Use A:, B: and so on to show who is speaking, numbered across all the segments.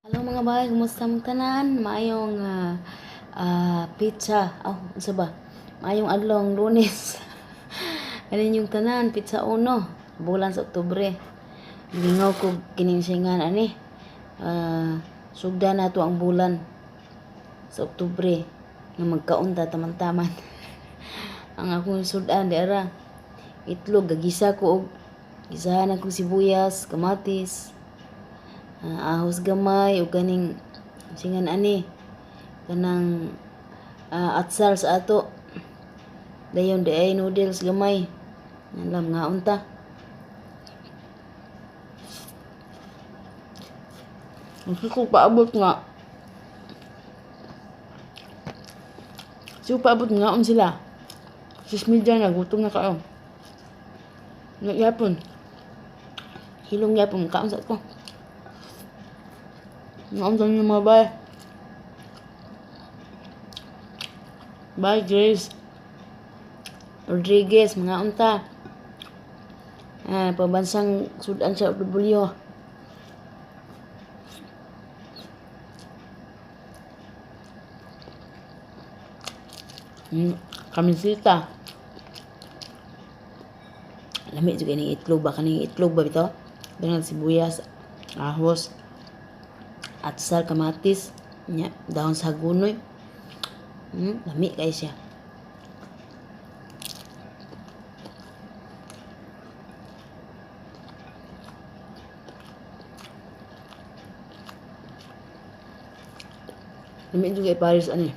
A: Hello mga bay, kumusta mong tanan? Maayong pizza. Ano ba? Maayong adlong Lunes. Ano yung tanan? Pizza uno. Bulan sa Oktubre. Lingaw ko kiningsingan ani. Sugda na to ang bulan sa Oktubre nga magkaunta taman-taman. Ang akong sudan di ara. Itlog gagisa ko og gisahan ako sibuyas, kamatis, ahos gamay o ganing singan ani kanang atsal sa ato dayon di ay noodles gamay nalam nga unta ko paabot nga paabot nga sila 6 media na gutom na kayo nagyapon hilong yapon kaon sa ko ngaon sa mga bay. Bye Grace Rodriguez, mga unta. Pambansang sudan sa W. Kamisita. Lami juga ni itlog ba kaning itlog ba bitaw? Dengan sibuyas, ahos, atsal, kamatis, nya dahon sa gunoy. Lami kay siya. Lami juga Paris ani.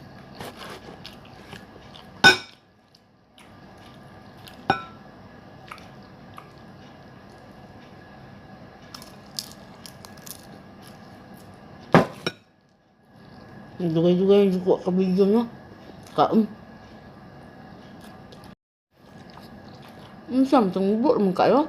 A: Dugay-dugay yung ko kabidyo no. Kaon. Samtang bubur mo kayo.